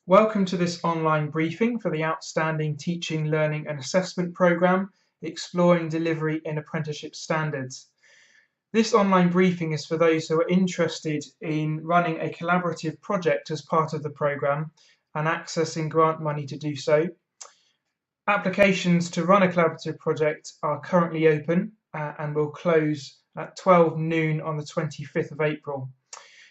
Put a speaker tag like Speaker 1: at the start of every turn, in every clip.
Speaker 1: Welcome to this online briefing for the Outstanding Teaching, Learning and Assessment Programme, Exploring Delivery in Apprenticeship Standards. This online briefing is for those who are interested in running a collaborative project as part of the programme and accessing grant money to do so. Applications to run a collaborative project are currently open and will close at 12 noon on the 25th of April.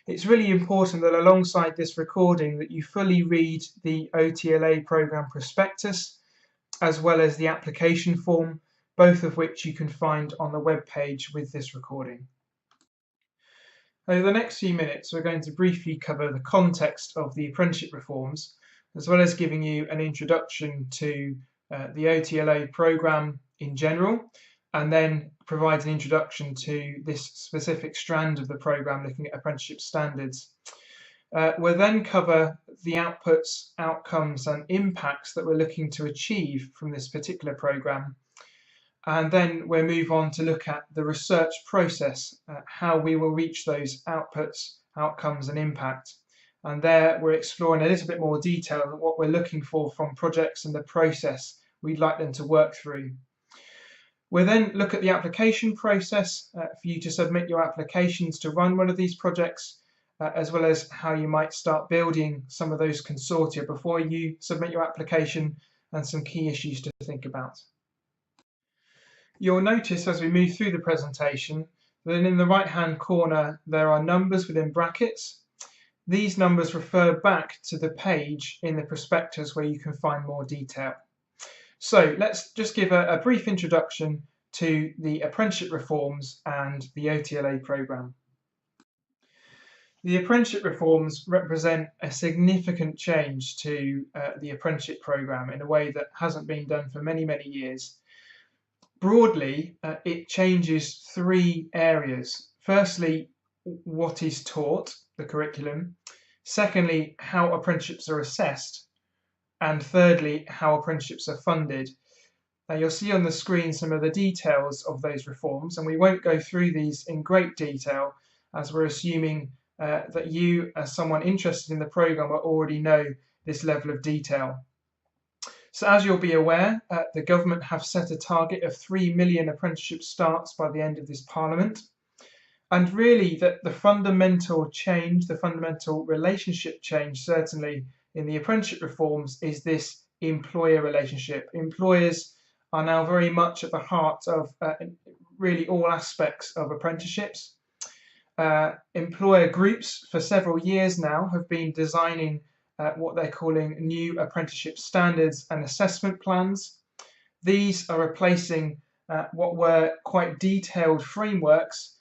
Speaker 1: It's really important that alongside this recording that you fully read the OTLA programme prospectus as well as the application form, both of which you can find on the web page with this recording. Over the next few minutes we're going to briefly cover the context of the apprenticeship reforms as well as giving you an introduction to the OTLA programme in general, and then provide an introduction to this specific strand of the programme looking at apprenticeship standards. We'll then cover the outputs, outcomes and impacts that we're looking to achieve from this particular programme, and then we'll move on to look at the research process, how we will reach those outputs, outcomes and impact. And there we're exploring a little bit more detail on what we're looking for from projects and the process we'd like them to work through. We'll then look at the application process for you to submit your applications to run one of these projects, as well as how you might start building some of those consortia before you submit your application, and some key issues to think about. You'll notice as we move through the presentation that in the right hand corner there are numbers within brackets. These numbers refer back to the page in the prospectus where you can find more detail. So let's just give a brief introduction to the apprenticeship reforms and the OTLA programme. The apprenticeship reforms represent a significant change to the apprenticeship programme in a way that hasn't been done for many, many years. Broadly, it changes three areas. Firstly, what is taught, the curriculum. Secondly, how apprenticeships are assessed. And thirdly, how apprenticeships are funded. Now you'll see on the screen some of the details of those reforms, and we won't go through these in great detail as we're assuming that you, as someone interested in the programme, will already know this level of detail. So as you'll be aware, the government have set a target of 3 million apprenticeship starts by the end of this Parliament. And really that the fundamental change, the fundamental relationship change certainly in the apprenticeship reforms is this employer relationship. Employers are now very much at the heart of really all aspects of apprenticeships. Employer groups for several years now have been designing what they're calling new apprenticeship standards and assessment plans. These are replacing what were quite detailed frameworks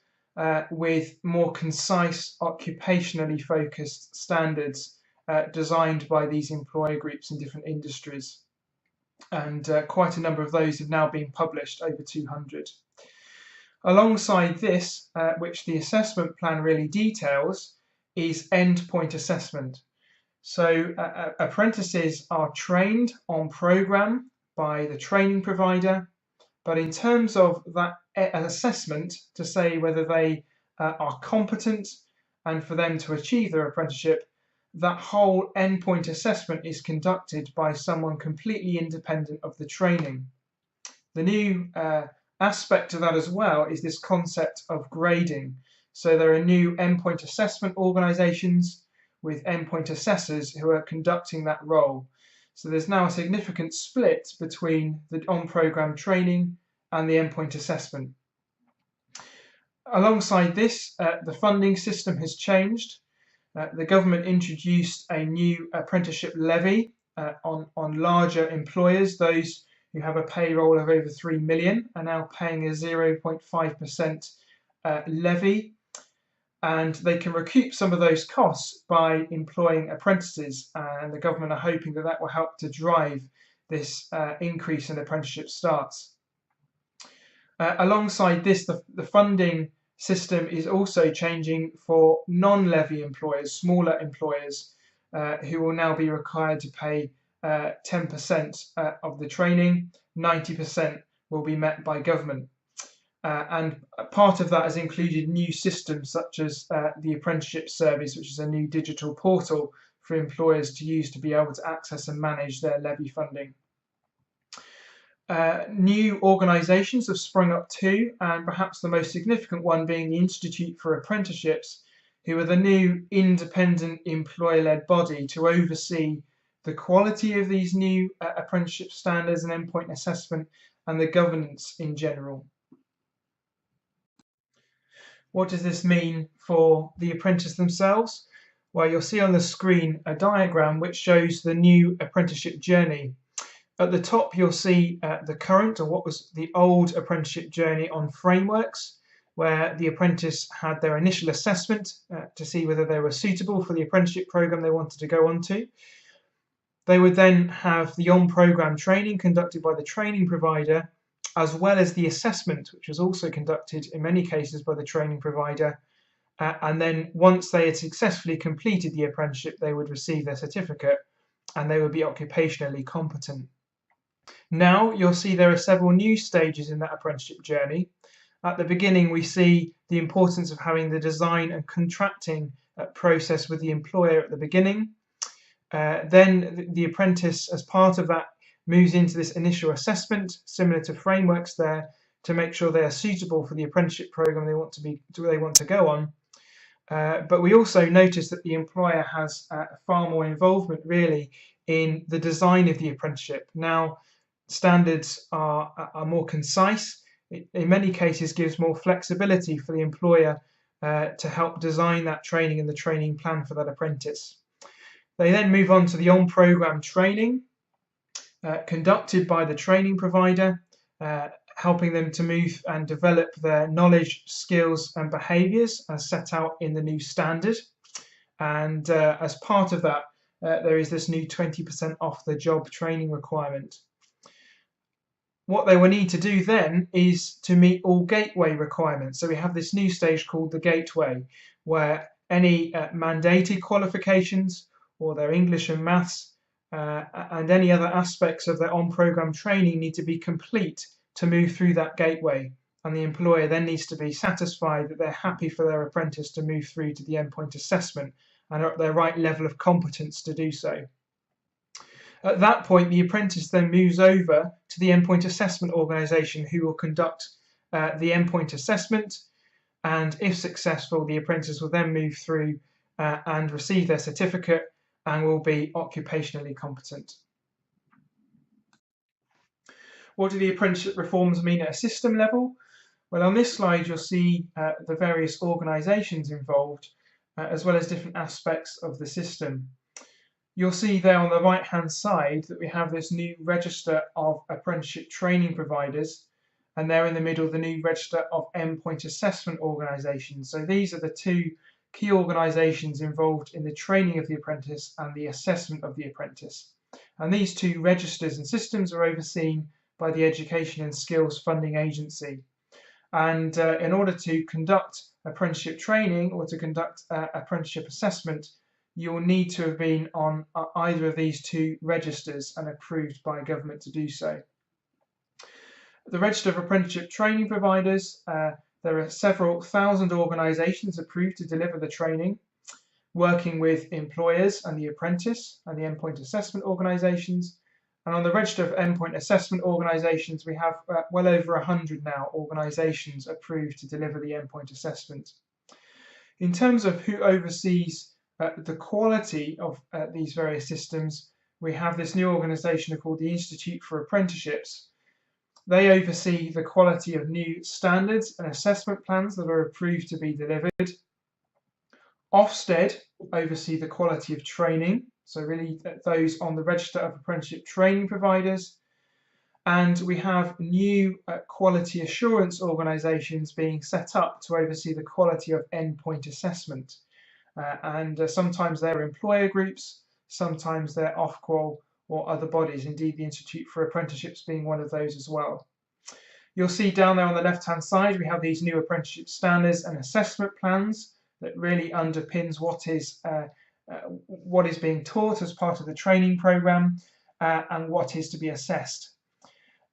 Speaker 1: with more concise, occupationally focused standards designed by these employer groups in different industries. And quite a number of those have now been published, over 200. Alongside this, which the assessment plan really details, is endpoint assessment. So apprentices are trained on programme by the training provider, but in terms of that assessment to say whether they are competent and for them to achieve their apprenticeship, that whole endpoint assessment is conducted by someone completely independent of the training. The new aspect of that as well is this concept of grading. So there are new endpoint assessment organisations with endpoint assessors who are conducting that role. So there's now a significant split between the on-programme training and the endpoint assessment. Alongside this, the funding system has changed. The government introduced a new apprenticeship levy on larger employers. Those who have a payroll of over 3 million are now paying a 0.5% levy, and they can recoup some of those costs by employing apprentices, and the government are hoping that that will help to drive this increase in apprenticeship starts. Alongside this, the funding system is also changing for non-levy employers, smaller employers, who will now be required to pay 10% of the training. 90% will be met by government. And part of that has included new systems such as the apprenticeship service, which is a new digital portal for employers to use to be able to access and manage their levy funding. New organisations have sprung up too, and perhaps the most significant one being the Institute for Apprenticeships, who are the new independent employer-led body to oversee the quality of these new apprenticeship standards and endpoint assessment and the governance in general. What does this mean for the apprentice themselves? Well, you'll see on the screen a diagram which shows the new apprenticeship journey. At the top, you'll see the current, or what was the old apprenticeship journey on frameworks, where the apprentice had their initial assessment to see whether they were suitable for the apprenticeship program they wanted to go on to. They would then have the on-program training conducted by the training provider, as well as the assessment, which was also conducted in many cases by the training provider. And then once they had successfully completed the apprenticeship, they would receive their certificate and they would be occupationally competent. Now you'll see there are several new stages in that apprenticeship journey. At the beginning, we see the importance of having the design and contracting process with the employer at the beginning. Then the apprentice, as part of that, moves into this initial assessment, similar to frameworks there, to make sure they are suitable for the apprenticeship program they want to go on. But we also notice that the employer has far more involvement really in the design of the apprenticeship. Now, standards are more concise. It, in many cases, gives more flexibility for the employer to help design that training and the training plan for that apprentice. They then move on to the on-program training conducted by the training provider, helping them to move and develop their knowledge, skills and behaviours as set out in the new standard. And as part of that, there is this new 20% off the job training requirement. What they will need to do then is to meet all gateway requirements. So we have this new stage called the gateway, where any mandated qualifications or their English and maths and any other aspects of their on-program training need to be complete to move through that gateway. And the employer then needs to be satisfied that they're happy for their apprentice to move through to the endpoint assessment and are at their right level of competence to do so. At that point, the apprentice then moves over to the endpoint assessment organisation, who will conduct the endpoint assessment, and if successful, the apprentice will then move through and receive their certificate and will be occupationally competent. What do the apprenticeship reforms mean at a system level? Well, on this slide, you'll see the various organisations involved, as well as different aspects of the system. You'll see there on the right-hand side that we have this new register of apprenticeship training providers, and there in the middle, the new register of endpoint assessment organisations. So these are the two key organisations involved in the training of the apprentice and the assessment of the apprentice. And these two registers and systems are overseen by the Education and Skills Funding Agency. And in order to conduct apprenticeship training or to conduct apprenticeship assessment, you'll need to have been on either of these two registers and approved by government to do so. The Register of Apprenticeship Training Providers, there are several thousand organisations approved to deliver the training, working with employers and the apprentice and the endpoint assessment organisations. And on the Register of Endpoint Assessment Organisations, we have well over 100 now organisations approved to deliver the endpoint assessment. In terms of who oversees the quality of these various systems, we have this new organisation called the Institute for Apprenticeships. They oversee the quality of new standards and assessment plans that are approved to be delivered. Ofsted oversee the quality of training, so really those on the Register of Apprenticeship Training Providers. And we have new quality assurance organisations being set up to oversee the quality of endpoint assessment. Sometimes they're employer groups, sometimes they're Ofqual or other bodies, indeed the Institute for Apprenticeships being one of those as well. You'll see down there on the left-hand side, we have these new apprenticeship standards and assessment plans that really underpins what is being taught as part of the training program and what is to be assessed.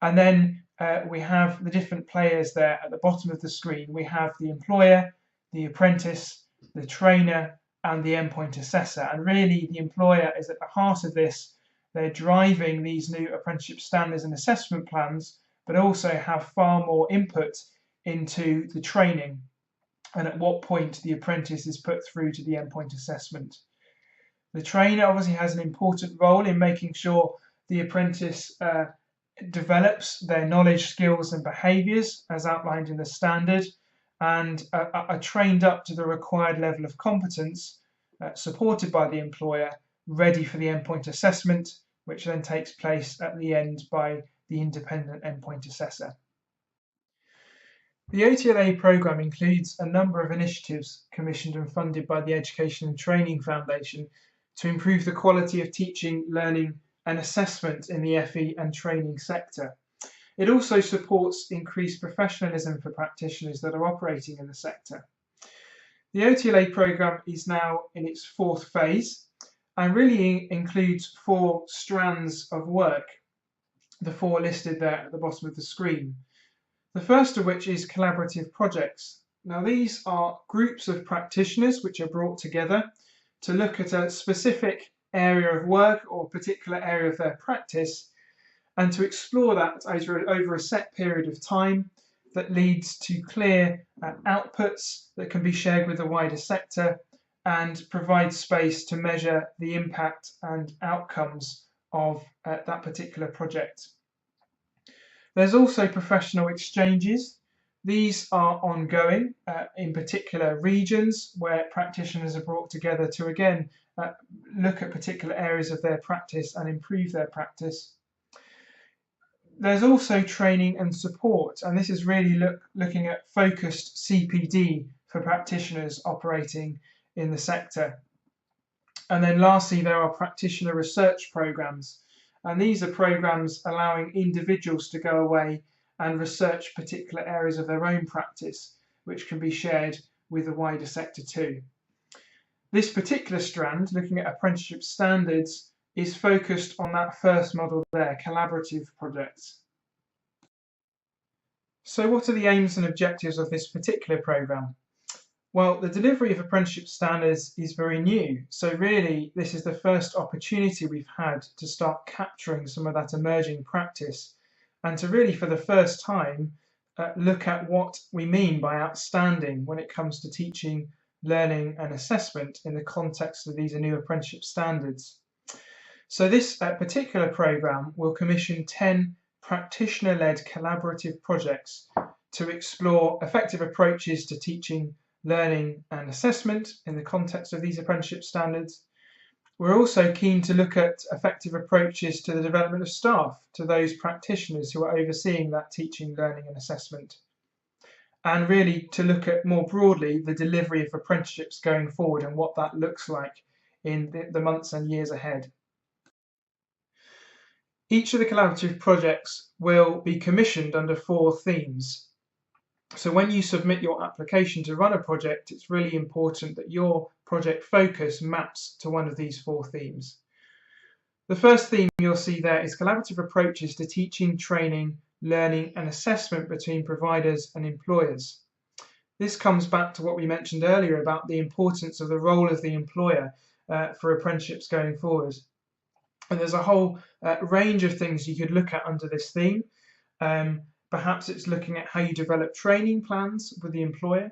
Speaker 1: And then we have the different players there at the bottom of the screen. We have the employer, the apprentice, the trainer and the endpoint assessor. And really, the employer is at the heart of this. They're driving these new apprenticeship standards and assessment plans, but also have far more input into the training and at what point the apprentice is put through to the endpoint assessment. The trainer obviously has an important role in making sure the apprentice develops their knowledge, skills and behaviours as outlined in the standard, and are trained up to the required level of competence, supported by the employer, ready for the endpoint assessment, which then takes place at the end by the independent endpoint assessor. The OTLA programme includes a number of initiatives commissioned and funded by the Education and Training Foundation to improve the quality of teaching, learning and assessment in the FE and training sector. It also supports increased professionalism for practitioners that are operating in the sector. The OTLA programme is now in its fourth phase and really includes 4 strands of work, the 4 listed there at the bottom of the screen. The first of which is collaborative projects. Now these are groups of practitioners which are brought together to look at a specific area of work or particular area of their practice and to explore that over a set period of time that leads to clear outputs that can be shared with the wider sector and provide space to measure the impact and outcomes of that particular project. There's also professional exchanges. These are ongoing in particular regions where practitioners are brought together to again look at particular areas of their practice and improve their practice. There's also training and support, and this is really looking at focused CPD for practitioners operating in the sector. And then lastly, there are practitioner research programs. And these are programs allowing individuals to go away and research particular areas of their own practice, which can be shared with the wider sector too. This particular strand, looking at apprenticeship standards, is focused on that first model there, collaborative projects. So what are the aims and objectives of this particular programme? Well, the delivery of apprenticeship standards is very new, so really this is the first opportunity we've had to start capturing some of that emerging practice and to really for the first time look at what we mean by outstanding when it comes to teaching, learning and assessment in the context of these new apprenticeship standards. So this particular programme will commission 10 practitioner-led collaborative projects to explore effective approaches to teaching, learning and assessment in the context of these apprenticeship standards. We're also keen to look at effective approaches to the development of staff, to those practitioners who are overseeing that teaching, learning and assessment. And really to look at more broadly the delivery of apprenticeships going forward and what that looks like in the months and years ahead. Each of the collaborative projects will be commissioned under 4 themes. So when you submit your application to run a project, it's really important that your project focus maps to one of these 4 themes. The first theme you'll see there is collaborative approaches to teaching, training, learning and assessment between providers and employers. This comes back to what we mentioned earlier about the importance of the role of the employer for apprenticeships going forward. And there's a whole range of things you could look at under this theme. Perhaps it's looking at how you develop training plans with the employer.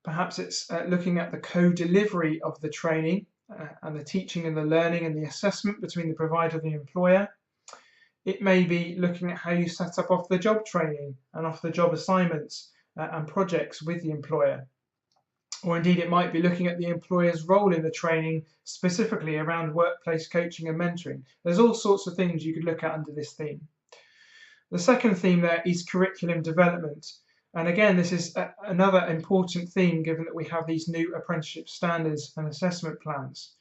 Speaker 1: Perhaps it's looking at the co-delivery of the training and the teaching and the learning and the assessment between the provider and the employer. It may be looking at how you set up off-the-job training and off-the-job assignments and projects with the employer. Or indeed it might be looking at the employer's role in the training, specifically around workplace coaching and mentoring. There's all sorts of things you could look at under this theme. The second theme there is curriculum development. And again, this is another important theme given that we have these new apprenticeship standards and assessment plans.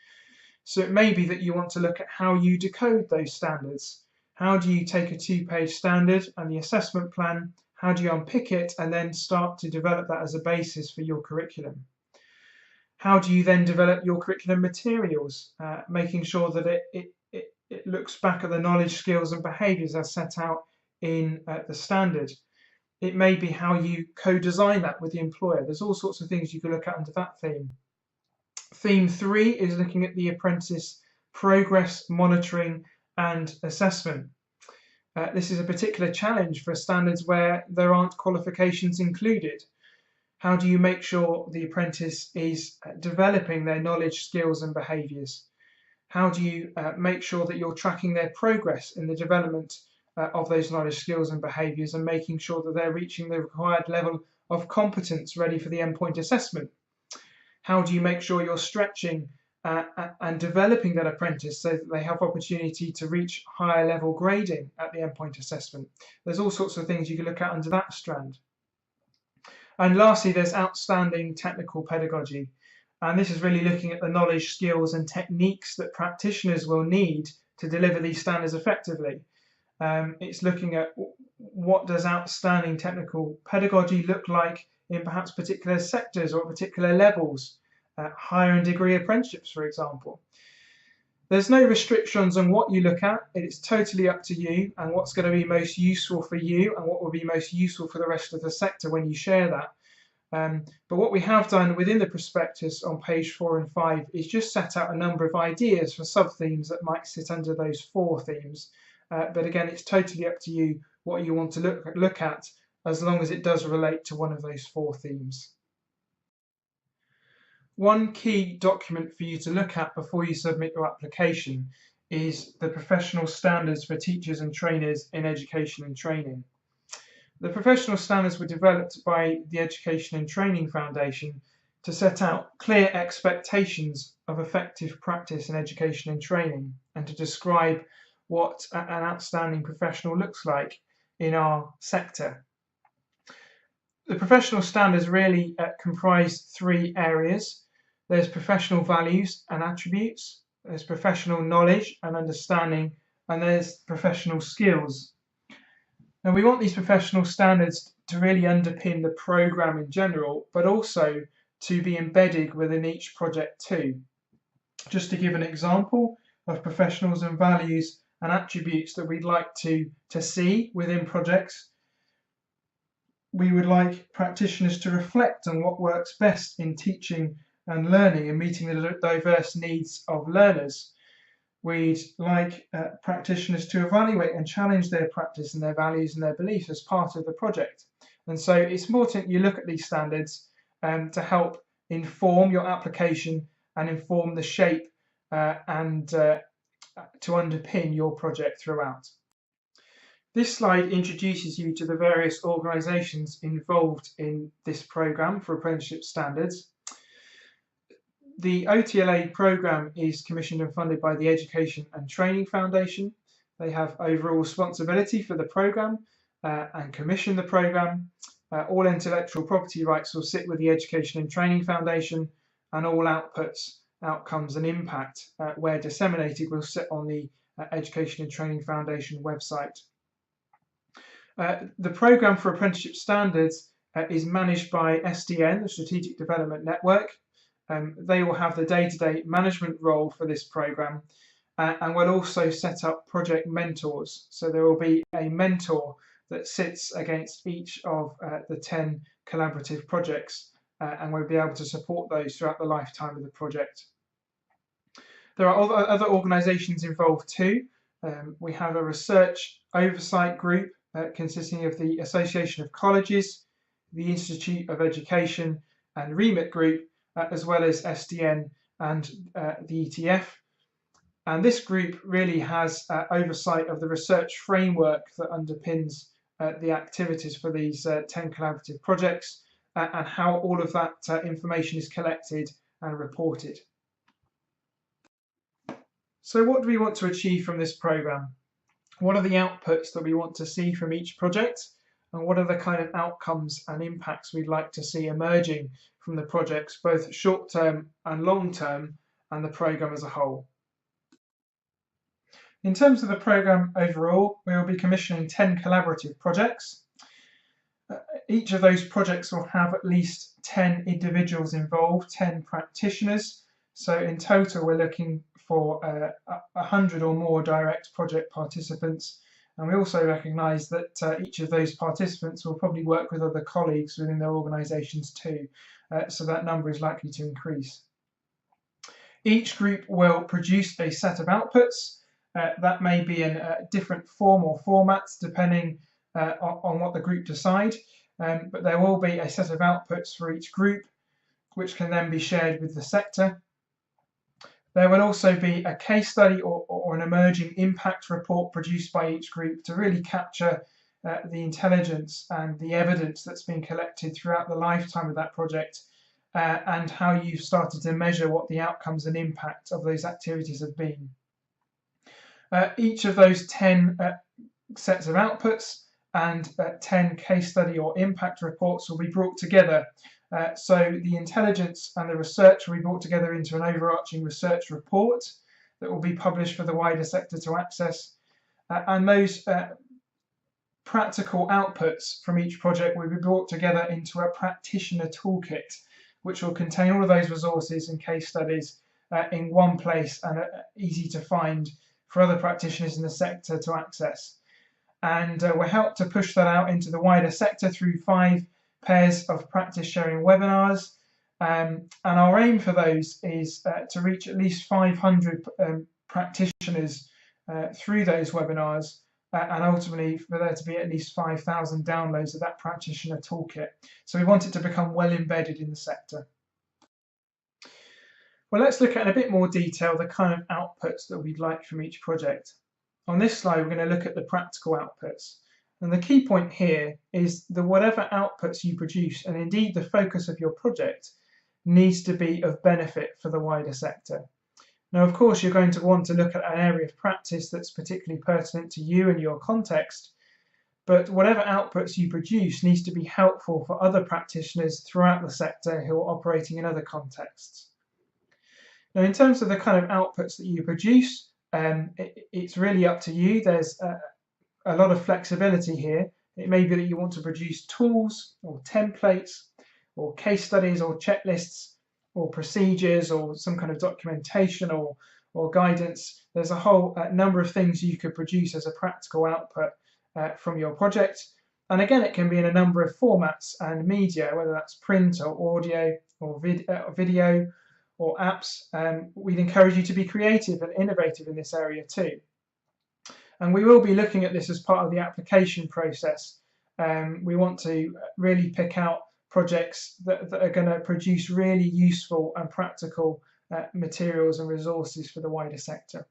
Speaker 1: So it may be that you want to look at how you decode those standards. How do you take a 2-page standard and the assessment plan? How do you unpick it and then start to develop that as a basis for your curriculum? How do you then develop your curriculum materials, making sure that it looks back at the knowledge, skills and behaviours as set out in the standard? It may be how you co-design that with the employer. There's all sorts of things you could look at under that theme. Theme 3 is looking at the apprentice progress monitoring and assessment. This is a particular challenge for standards where there aren't qualifications included. How do you make sure the apprentice is developing their knowledge, skills and behaviours? How do you make sure that you're tracking their progress in the development of those knowledge, skills and behaviours, and making sure that they're reaching the required level of competence ready for the endpoint assessment? How do you make sure you're stretching and developing that apprentice so that they have opportunity to reach higher level grading at the endpoint assessment? There's all sorts of things you can look at under that strand. And lastly, there's outstanding technical pedagogy. And this is really looking at the knowledge, skills and techniques that practitioners will need to deliver these standards effectively. It's looking at what does outstanding technical pedagogy look like in perhaps particular sectors or particular levels, higher in degree apprenticeships, for example. There's no restrictions on what you look at. It's totally up to you and what's going to be most useful for you and what will be most useful for the rest of the sector when you share that. But what we have done within the prospectus on page 4 and 5 is just set out a number of ideas for sub-themes that might sit under those 4 themes. But again, it's totally up to you what you want to look at, as long as it does relate to one of those 4 themes. One key document for you to look at before you submit your application is the professional standards for teachers and trainers in education and training. The professional standards were developed by the Education and Training Foundation to set out clear expectations of effective practice in education and training, and to describe what an outstanding professional looks like in our sector. The professional standards really comprise 3 areas. There's professional values and attributes, there's professional knowledge and understanding, and there's professional skills. Now, we want these professional standards to really underpin the programme in general, but also to be embedded within each project too. Just to give an example of professionals and values and attributes that we'd like to see within projects, we would like practitioners to reflect on what works best in teaching and learning and meeting the diverse needs of learners. We'd like practitioners to evaluate and challenge their practice and their values and their beliefs as part of the project. And so it's important you look at these standards to help inform your application and inform the shape and to underpin your project throughout. This slide introduces you to the various organisations involved in this programme for apprenticeship standards. The OTLA programme is commissioned and funded by the Education and Training Foundation. They have overall responsibility for the programme and commission the programme. All intellectual property rights will sit with the Education and Training Foundation, and all outputs, outcomes and impact, where disseminated, will sit on the Education and Training Foundation website. The programme for apprenticeship standards is managed by SDN, the Strategic Development Network. They will have the day-to-day management role for this programme and will also set up project mentors. So there will be a mentor that sits against each of the 10 collaborative projects and we'll be able to support those throughout the lifetime of the project. There are other organisations involved too. We have a research oversight group consisting of the Association of Colleges, the Institute of Education and Remit Group, as well as SDN and the ETF. And this group really has oversight of the research framework that underpins the activities for these 10 collaborative projects and how all of that information is collected and reported. So what do we want to achieve from this programme? What are the outputs that we want to see from each project? And what are the kind of outcomes and impacts we'd like to see emerging from the projects, both short-term and long-term, and the programme as a whole? In terms of the programme overall, we will be commissioning 10 collaborative projects. Each of those projects will have at least 10 individuals involved, 10 practitioners. So in total, we're looking for 100 or more direct project participants. And we also recognise that each of those participants will probably work with other colleagues within their organisations too. So that number is likely to increase. Each group will produce a set of outputs. That may be in a different form or formats depending on what the group decide, but there will be a set of outputs for each group which can then be shared with the sector. There will also be a case study or an emerging impact report produced by each group to really capture the intelligence and the evidence that's been collected throughout the lifetime of that project and how you've started to measure what the outcomes and impact of those activities have been. Each of those 10 sets of outputs and 10 case study or impact reports will be brought together. So the intelligence and the research will be brought together into an overarching research report that will be published for the wider sector to access. And those practical outputs from each project will be brought together into a practitioner toolkit, which will contain all of those resources and case studies in one place and easy to find for other practitioners in the sector to access. And we're helped to push that out into the wider sector through 5 pairs of practice sharing webinars. And our aim for those is to reach at least 500 practitioners through those webinars, and ultimately for there to be at least 5,000 downloads of that practitioner toolkit. So we want it to become well embedded in the sector. Well, let's look at in a bit more detail the kind of outputs that we'd like from each project. On this slide, we're going to look at the practical outputs. And the key point here is that whatever outputs you produce, and indeed the focus of your project, needs to be of benefit for the wider sector. Now, of course, you're going to want to look at an area of practice that's particularly pertinent to you and your context, but whatever outputs you produce needs to be helpful for other practitioners throughout the sector who are operating in other contexts. Now, in terms of the kind of outputs that you produce, it's really up to you. There's a lot of flexibility here. It may be that you want to produce tools or templates or case studies or checklists or procedures or some kind of documentation or guidance. There's a whole number of things you could produce as a practical output from your project. And again, it can be in a number of formats and media, whether that's print or audio or video or apps. We'd encourage you to be creative and innovative in this area too. And we will be looking at this as part of the application process. We want to really pick out projects that are going to produce really useful and practical materials and resources for the wider sector.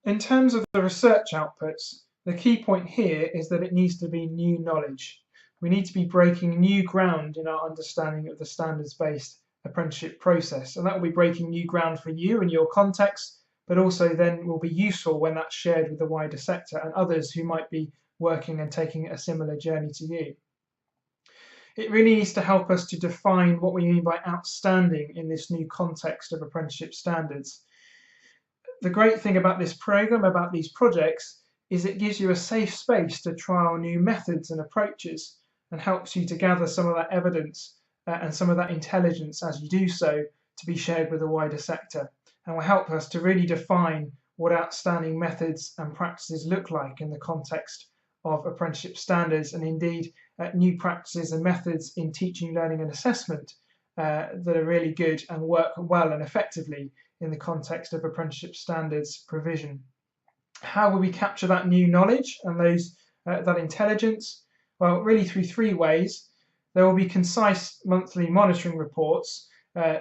Speaker 1: In terms of the research outputs, the key point here is that it needs to be new knowledge. We need to be breaking new ground in our understanding of the standards-based apprenticeship process, and that will be breaking new ground for you and your context, but also then will be useful when that's shared with the wider sector and others who might be working and taking a similar journey to you. It really needs to help us to define what we mean by outstanding in this new context of apprenticeship standards. The great thing about this programme, about these projects, is it gives you a safe space to trial new methods and approaches and helps you to gather some of that evidence and some of that intelligence as you do so to be shared with the wider sector, and will help us to really define what outstanding methods and practices look like in the context of apprenticeship standards, and indeed new practices and methods in teaching, learning and assessment that are really good and work well and effectively in the context of apprenticeship standards provision. How will we capture that new knowledge and that intelligence? Well, really through 3 ways. There will be concise monthly monitoring reports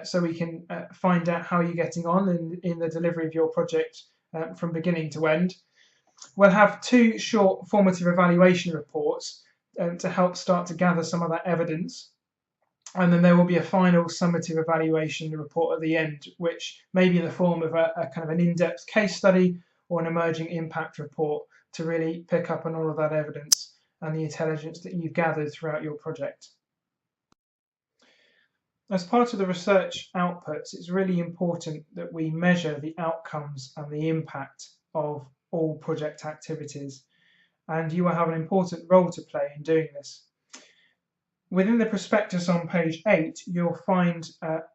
Speaker 1: so we can find out how you're getting on in the delivery of your project from beginning to end. We'll have 2 short formative evaluation reports to help start to gather some of that evidence. And then there will be a final summative evaluation report at the end, which may be in the form of a kind of an in-depth case study or an emerging impact report to really pick up on all of that evidence and the intelligence that you've gathered throughout your project. As part of the research outputs, it's really important that we measure the outcomes and the impact of all project activities, and you will have an important role to play in doing this. Within the prospectus on page 8, you'll find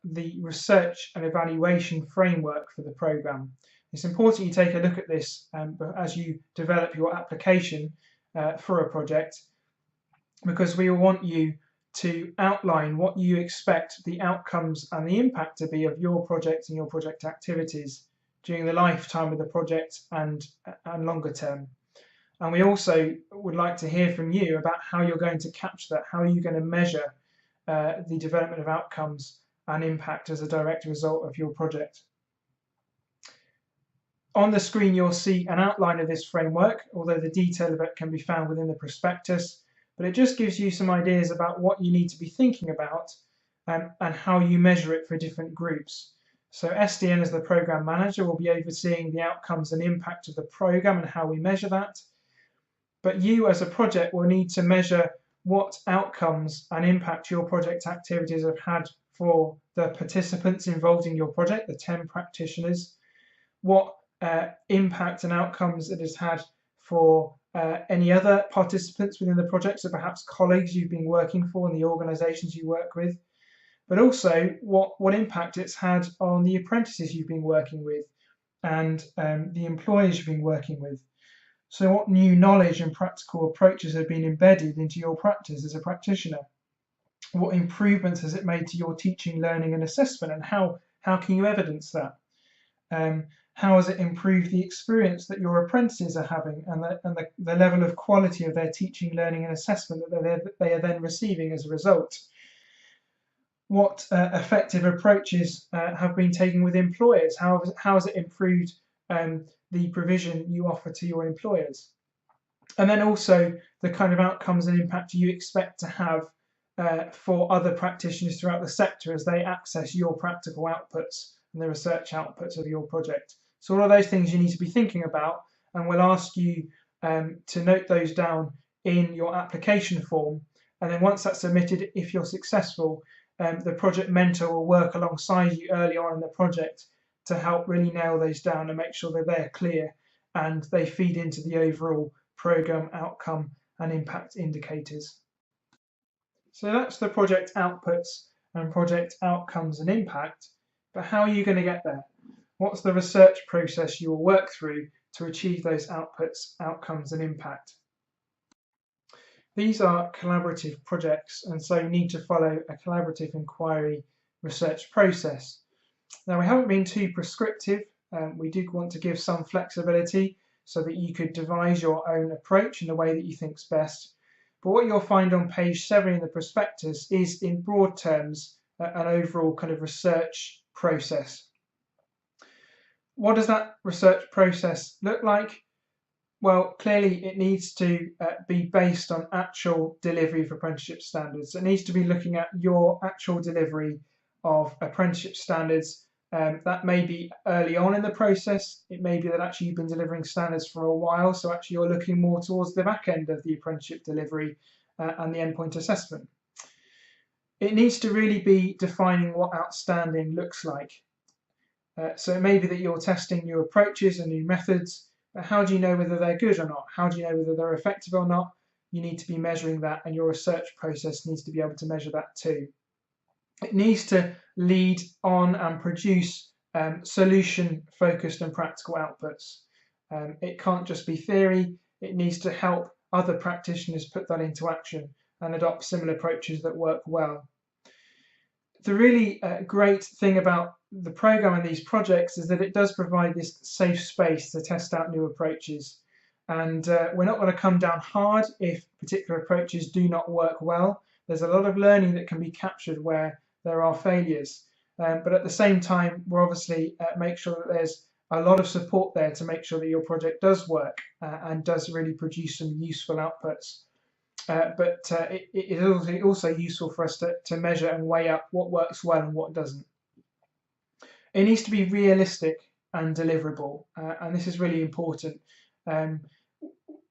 Speaker 1: the research and evaluation framework for the programme. It's important you take a look at this as you develop your application for a project, because we will want you to outline what you expect the outcomes and the impact to be of your project and your project activities during the lifetime of the project and longer term. And we also would like to hear from you about how you're going to capture that, how are you going to measure the development of outcomes and impact as a direct result of your project. On the screen you'll see an outline of this framework, although the detail of it can be found within the prospectus, but it just gives you some ideas about what you need to be thinking about and how you measure it for different groups. So SDN, as the program manager, will be overseeing the outcomes and impact of the program and how we measure that. But you as a project will need to measure what outcomes and impact your project activities have had for the participants involved in your project, the 10 practitioners, what impact and outcomes it has had for any other participants within the project, so perhaps colleagues you've been working for and the organisations you work with, but also what impact it's had on the apprentices you've been working with and the employers you've been working with. So what new knowledge and practical approaches have been embedded into your practice as a practitioner? What improvements has it made to your teaching, learning and assessment, and how can you evidence that? How has it improved the experience that your apprentices are having and the level of quality of their teaching, learning and assessment that they are then receiving as a result? What effective approaches have been taken with employers? How has it improved the provision you offer to your employers? And then also the kind of outcomes and impact you expect to have for other practitioners throughout the sector as they access your practical outputs and the research outputs of your project. So all of those things you need to be thinking about, and we'll ask you to note those down in your application form. And then once that's submitted, if you're successful, the project mentor will work alongside you early on in the project to help really nail those down and make sure that they're clear and they feed into the overall programme outcome and impact indicators. So that's the project outputs and project outcomes and impact, but how are you going to get there? What's the research process you will work through to achieve those outputs, outcomes and impact? These are collaborative projects, and so you need to follow a collaborative inquiry research process. Now, we haven't been too prescriptive. We do want to give some flexibility so that you could devise your own approach in the way that you think is best. But what you'll find on page 7 in the prospectus is, in broad terms, an overall kind of research process. What does that research process look like? Well, clearly it needs to be based on actual delivery of apprenticeship standards. It needs to be looking at your actual delivery of apprenticeship standards. That may be early on in the process. It may be that actually you've been delivering standards for a while, so actually you're looking more towards the back end of the apprenticeship delivery and the endpoint assessment. It needs to really be defining what outstanding looks like. So it may be that you're testing new approaches and new methods, but how do you know whether they're good or not? How do you know whether they're effective or not? You need to be measuring that, and your research process needs to be able to measure that too. It needs to lead on and produce solution-focused and practical outputs. It can't just be theory. It needs to help other practitioners put that into action and adopt similar approaches that work well. The really great thing about the programme and these projects is that it does provide this safe space to test out new approaches. And we're not going to come down hard if particular approaches do not work well. There's a lot of learning that can be captured where there are failures. But at the same time, we'll obviously make sure that there's a lot of support there to make sure that your project does work and does really produce some useful outputs. But it is also useful for us to measure and weigh up what works well and what doesn't. It needs to be realistic and deliverable, and this is really important.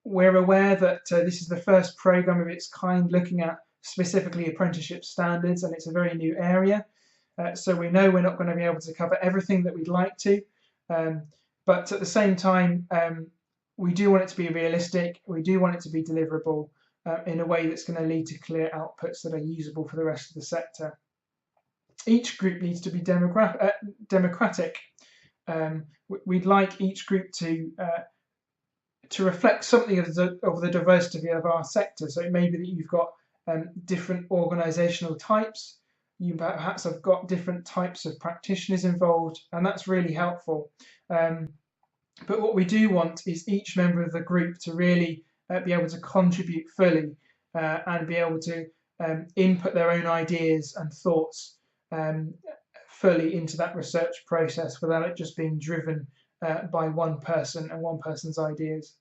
Speaker 1: We're aware that this is the first programme of its kind looking at specifically apprenticeship standards, and it's a very new area. So we know we're not going to be able to cover everything that we'd like to, but at the same time, we do want it to be realistic, we do want it to be deliverable in a way that's going to lead to clear outputs that are usable for the rest of the sector. Each group needs to be democratic. We'd like each group to reflect something of the diversity of our sector. So it may be that you've got different organisational types. You perhaps have got different types of practitioners involved, and that's really helpful. But what we do want is each member of the group to really be able to contribute fully and be able to input their own ideas and thoughts fully into that research process without it just being driven by one person and one person's ideas.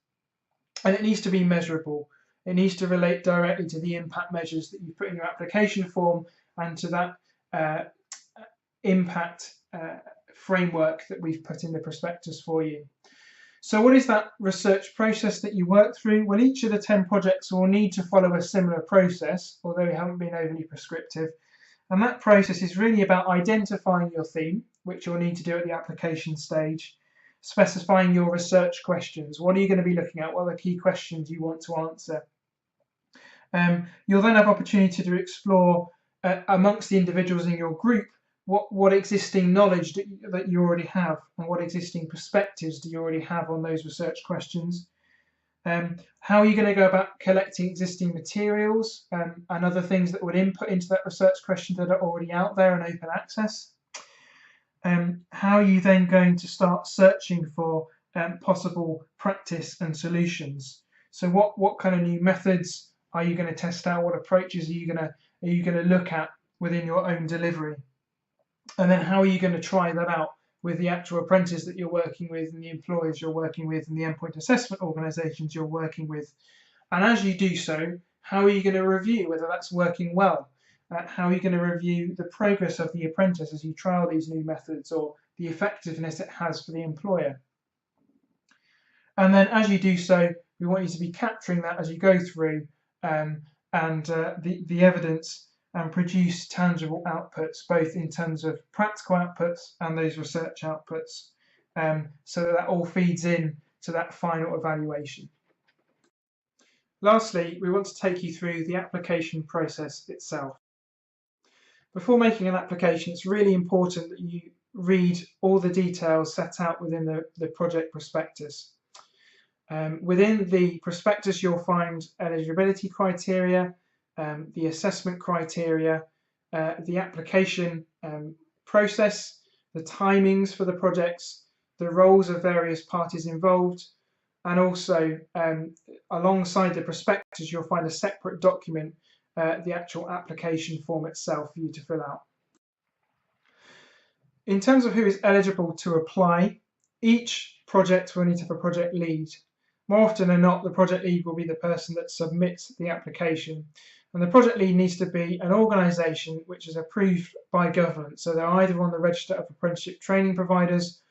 Speaker 1: And it needs to be measurable. It needs to relate directly to the impact measures that you put in your application form and to that impact framework that we've put in the prospectus for you. So what is that research process that you work through? Well, each of the 10 projects will need to follow a similar process, although we haven't been overly prescriptive. And that process is really about identifying your theme, which you'll need to do at the application stage, specifying your research questions. What are you going to be looking at? What are the key questions you want to answer? You'll then have opportunity to explore amongst the individuals in your group what existing knowledge that you already have and what existing perspectives do you already have on those research questions. How are you going to go about collecting existing materials and other things that would input into that research question that are already out there and open access? How are you then going to start searching for possible practice and solutions? So what kind of new methods are you going to test out? What approaches are you going to look at within your own delivery? And then how are you going to try that out with the actual apprentices that you're working with and the employers you're working with and the endpoint assessment organisations you're working with? And as you do so, how are you going to review whether that's working well? How are you going to review the progress of the apprentice as you trial these new methods or the effectiveness it has for the employer? And then as you do so, we want you to be capturing that as you go through the evidence and produce tangible outputs, both in terms of practical outputs and those research outputs, so that all feeds in to that final evaluation. Lastly, we want to take you through the application process itself. Before making an application, it's really important that you read all the details set out within the project prospectus. Within the prospectus, you'll find eligibility criteria, the assessment criteria, the application process, the timings for the projects, the roles of various parties involved, and also alongside the prospectus you'll find a separate document, the actual application form itself for you to fill out. In terms of who is eligible to apply, each project will need to have a project lead. More often than not, the project lead will be the person that submits the application. And the project lead needs to be an organisation which is approved by government. So they're either on the register of apprenticeship training providers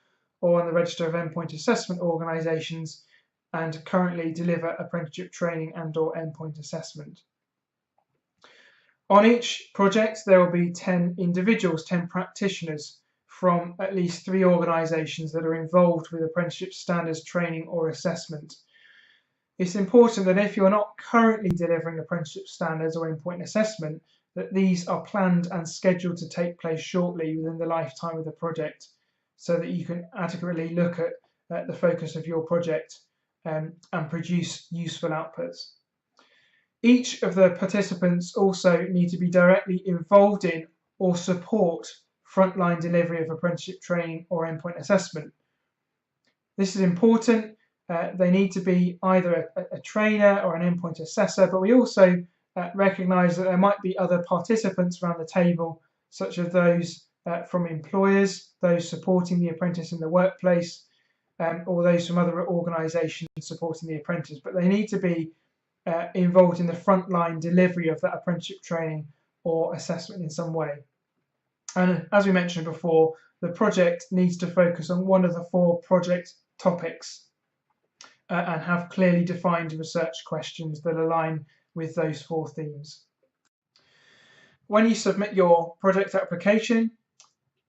Speaker 1: or on the register of endpoint assessment organisations and currently deliver apprenticeship training and/or endpoint assessment. On each project, there will be 10 individuals, 10 practitioners from at least 3 organisations that are involved with apprenticeship standards training or assessment. It's important that if you're not currently delivering apprenticeship standards or endpoint assessment, that these are planned and scheduled to take place shortly within the lifetime of the project so that you can adequately look at the focus of your project and produce useful outputs. Each of the participants also need to be directly involved in or support frontline delivery of apprenticeship training or endpoint assessment. This is important. They need to be either a trainer or an endpoint assessor, but we also recognise that there might be other participants around the table, such as those from employers, those supporting the apprentice in the workplace, or those from other organisations supporting the apprentice, but they need to be involved in the frontline delivery of that apprenticeship training or assessment in some way. And as we mentioned before, the project needs to focus on one of the 4 project topics and have clearly defined research questions that align with those 4 themes. When you submit your project application,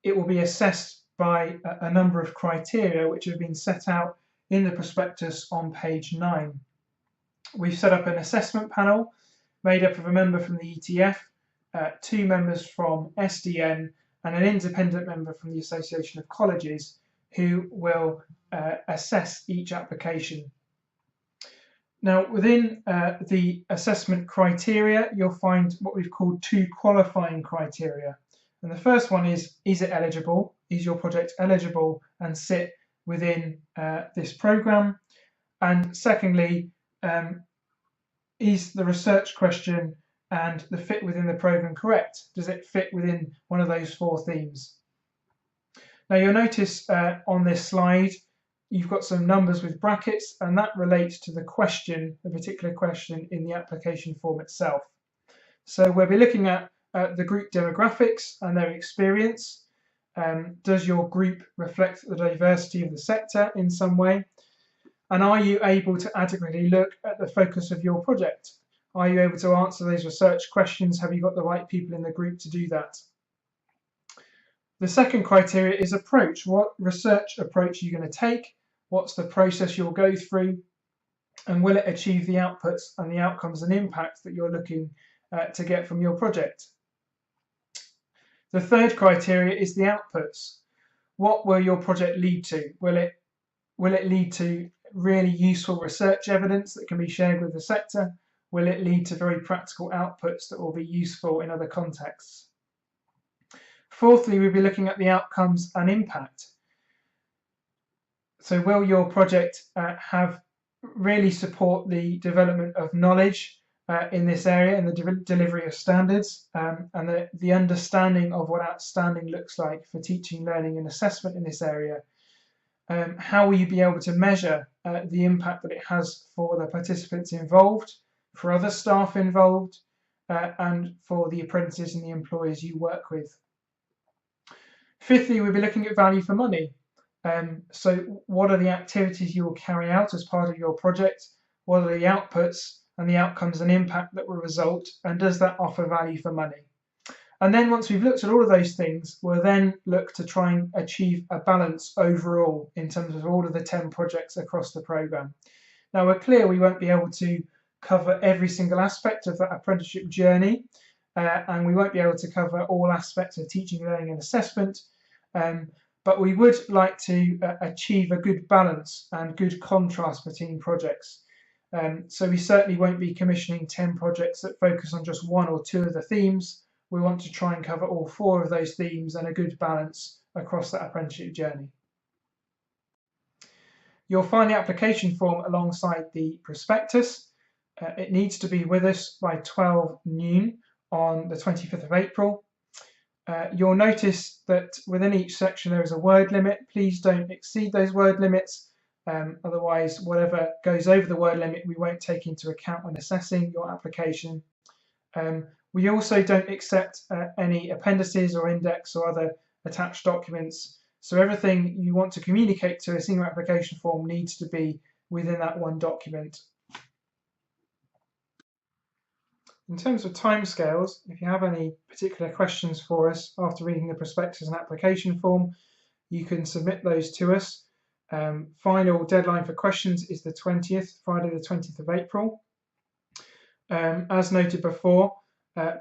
Speaker 1: it will be assessed by a number of criteria which have been set out in the prospectus on page 9. We've set up an assessment panel made up of a member from the ETF, 2 members from SDN and an independent member from the Association of Colleges who will assess each application. Now, within the assessment criteria, you'll find what we've called 2 qualifying criteria. And the first one is it eligible? Is your project eligible and sit within this programme? And secondly, is the research question and the fit within the programme correct? Does it fit within one of those 4 themes? Now, you'll notice on this slide, you've got some numbers with brackets, and that relates to the question, the particular question in the application form itself. So we'll be looking at the group demographics and their experience. Does your group reflect the diversity of the sector in some way? And are you able to adequately look at the focus of your project? Are you able to answer those research questions? Have you got the right people in the group to do that? The second criteria is approach. What research approach are you going to take? What's the process you'll go through? And will it achieve the outputs and the outcomes and impacts that you're looking to get from your project? The third criteria is the outputs. What will your project lead to? Will it lead to really useful research evidence that can be shared with the sector? Will it lead to very practical outputs that will be useful in other contexts? Fourthly, we'll be looking at the outcomes and impact. So will your project really support the development of knowledge in this area and the delivery of standards and the understanding of what outstanding looks like for teaching, learning and assessment in this area? How will you be able to measure the impact that it has for the participants involved, for other staff involved, and for the apprentices and the employees you work with? Fifthly, we'll be looking at value for money. So what are the activities you will carry out as part of your project? What are the outputs and the outcomes and impact that will result? And does that offer value for money? And then once we've looked at all of those things, we'll then look to try and achieve a balance overall in terms of all of the 10 projects across the programme. Now, we're clear we won't be able to cover every single aspect of that apprenticeship journey, and we won't be able to cover all aspects of teaching, learning and assessment, but we would like to achieve a good balance and good contrast between projects. So we certainly won't be commissioning 10 projects that focus on just 1 or 2 of the themes. We want to try and cover all 4 of those themes and a good balance across that apprenticeship journey. You'll find the application form alongside the prospectus. It needs to be with us by 12 noon on the 25th of April. You'll notice that within each section there is a word limit. Please don't exceed those word limits. Otherwise, whatever goes over the word limit, we won't take into account when assessing your application. We also don't accept any appendices or index or other attached documents. So everything you want to communicate to us in your application form needs to be within that one document. In terms of timescales, if you have any particular questions for us after reading the prospectus and application form, you can submit those to us. Final deadline for questions is the 20th, Friday the 20th of April. As noted before,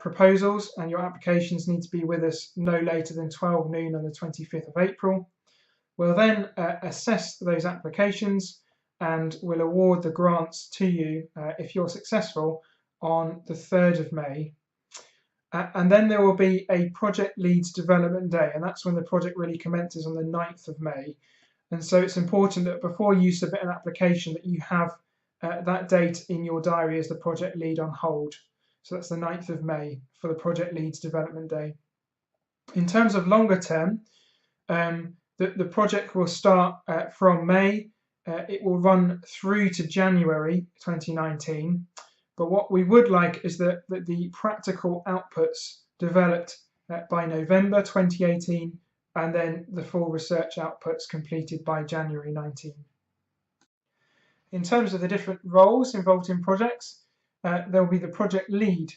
Speaker 1: proposals and your applications need to be with us no later than 12 noon on the 25th of April. We'll then assess those applications and we'll award the grants to you if you're successful on the 3rd of May. And then there will be a project leads development day, and that's when the project really commences on the 9th of May. And so it's important that before you submit an application that you have that date in your diary as the project lead on hold. So that's the 9th of May for the project leads development day. In terms of longer term, the project will start from May. It will run through to January 2019. But what we would like is that the practical outputs developed by November 2018 and then the full research outputs completed by January 19. In terms of the different roles involved in projects, there will be the project lead.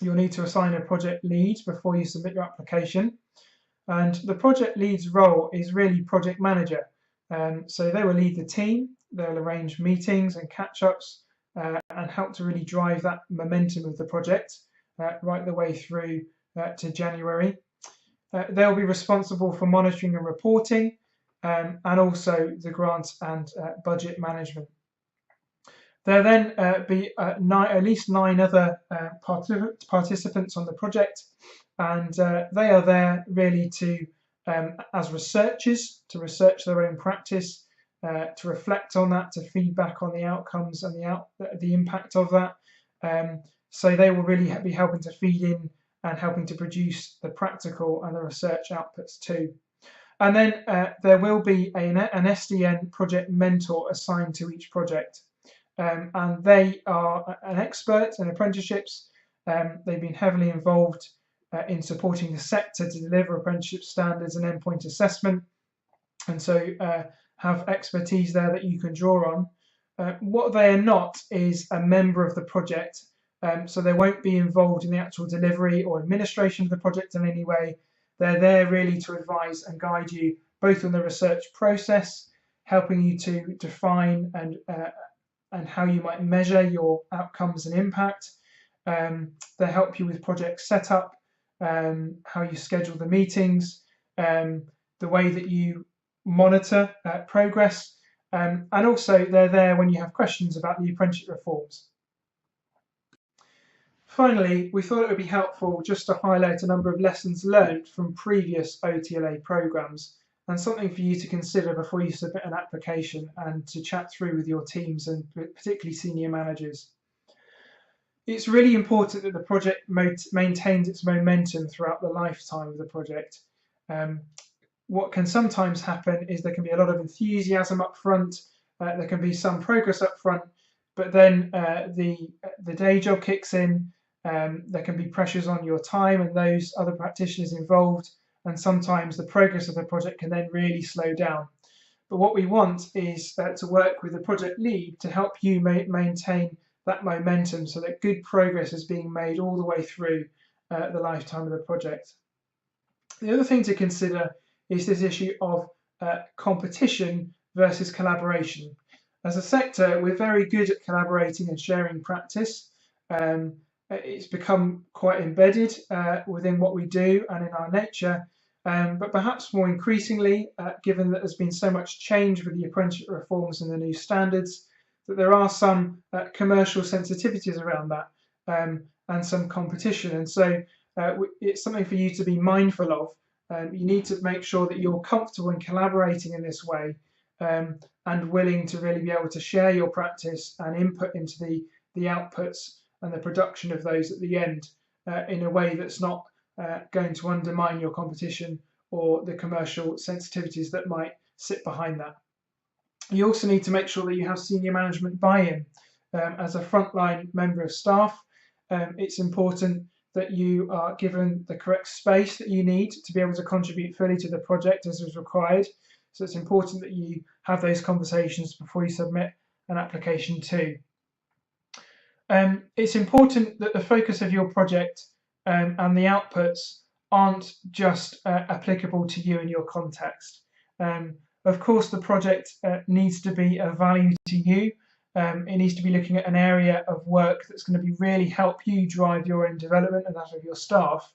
Speaker 1: You'll need to assign a project lead before you submit your application. And the project lead's role is really project manager. So they will lead the team, they'll arrange meetings and catch-ups, and help to really drive that momentum of the project right the way through to January. They'll be responsible for monitoring and reporting and also the grants and budget management. There'll then be at least 9 other participants on the project, and they are there really to, as researchers, to research their own practice, to reflect on that, to feedback on the outcomes and the impact of that. So they will really be helping to feed in and helping to produce the practical and the research outputs too. And then there will be an SDN project mentor assigned to each project. And they are an expert in apprenticeships. They've been heavily involved in supporting the sector to deliver apprenticeship standards and endpoint assessment, and so have expertise there that you can draw on. What they are not is a member of the project, so they won't be involved in the actual delivery or administration of the project in any way. They're there really to advise and guide you both on the research process, helping you to define and how you might measure your outcomes and impact. They help you with project setup, how you schedule the meetings, the way that you monitor progress, and also they're there when you have questions about the apprenticeship reforms. Finally, we thought it would be helpful just to highlight a number of lessons learned from previous OTLA programmes and something for you to consider before you submit an application and to chat through with your teams and particularly senior managers. It's really important that the project maintains its momentum throughout the lifetime of the project. What can sometimes happen is there can be a lot of enthusiasm up front, there can be some progress up front, but then the day job kicks in, there can be pressures on your time and those other practitioners involved, and sometimes the progress of the project can then really slow down. But what we want is to work with the project lead to help you maintain that momentum so that good progress is being made all the way through the lifetime of the project. The other thing to consider is this issue of competition versus collaboration. As a sector, we're very good at collaborating and sharing practice. It's become quite embedded within what we do and in our nature, but perhaps more increasingly, given that there's been so much change with the apprenticeship reforms and the new standards, that there are some commercial sensitivities around that and some competition. And so it's something for you to be mindful of. You need to make sure that you're comfortable in collaborating in this way and willing to really be able to share your practice and input into the outputs and the production of those at the end in a way that's not going to undermine your competition or the commercial sensitivities that might sit behind that. You also need to make sure that you have senior management buy-in. As a frontline member of staff, it's important that you are given the correct space that you need to be able to contribute fully to the project as is required. So it's important that you have those conversations before you submit an application too. It's important that the focus of your project and the outputs aren't just applicable to you and your context. Of course, the project needs to be of value to you. It needs to be looking at an area of work that's going to be really help you drive your own development and that of your staff.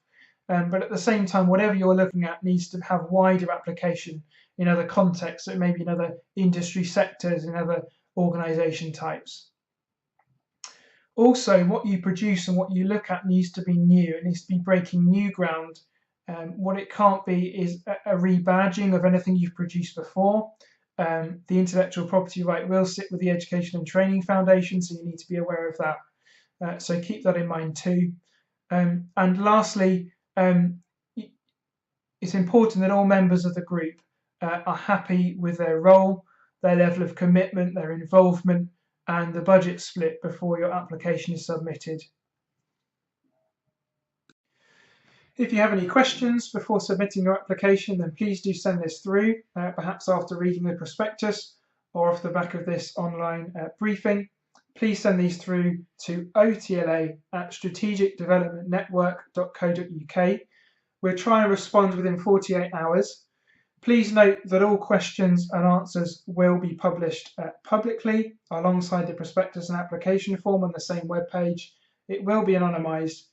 Speaker 1: But at the same time, whatever you're looking at needs to have wider application in other contexts, so maybe in other industry sectors, in other organisation types. Also, what you produce and what you look at needs to be new. It needs to be breaking new ground. What it can't be is a rebadging of anything you've produced before. The intellectual property right will sit with the Education and Training Foundation, so you need to be aware of that. So keep that in mind too. And lastly, it's important that all members of the group are happy with their role, their level of commitment, their involvement, and the budget split before your application is submitted. If you have any questions before submitting your application, then please do send this through, perhaps after reading the prospectus or off the back of this online briefing. Please send these through to otla@strategicdevelopmentnetwork.co.uk. We'll try and respond within 48 hours. Please note that all questions and answers will be published publicly alongside the prospectus and application form on the same webpage. It will be anonymised,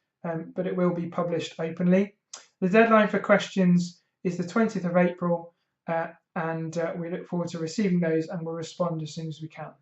Speaker 1: but it will be published openly. The deadline for questions is the 20th of April, and we look forward to receiving those and we'll respond as soon as we can.